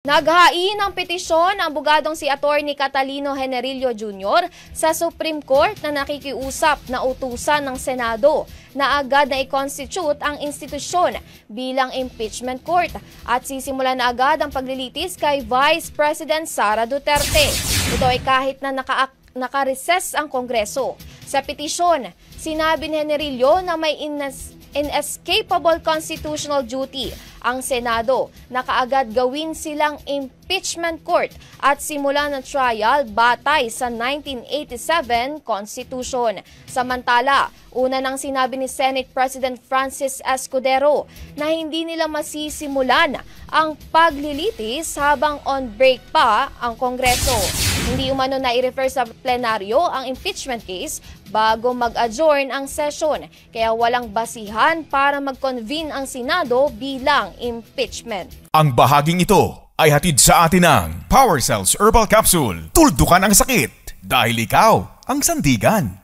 Naghain ng petisyon ang abogadong si Attorney Catalino Generillo Jr. sa Supreme Court na nakikiusap na utusan ng Senado na agad na i-constitute ang institusyon bilang impeachment court at sisimulan na agad ang paglilitis kay Vice President Sara Duterte. Ito ay kahit na naka-recess ang Kongreso. Sa petisyon, sinabi ni Generillo na may inescapable constitutional duty ang Senado na kaagad gawin silang impeachment court at simulan ng trial batay sa 1987 Constitution. Samantala, una nang sinabi ni Senate President Francis Escudero na hindi nila masisimulan ang paglilitis habang on break pa ang Kongreso. Hindi umano na i-refer sa plenaryo ang impeachment case bago mag-adjourn ang session, kaya walang basihan para mag-convene ang Senado bilang impeachment. Ang bahaging ito ay hatid sa atin ng Power Cells Herbal Capsule. Tuldukan ang sakit dahil ikaw ang sandigan.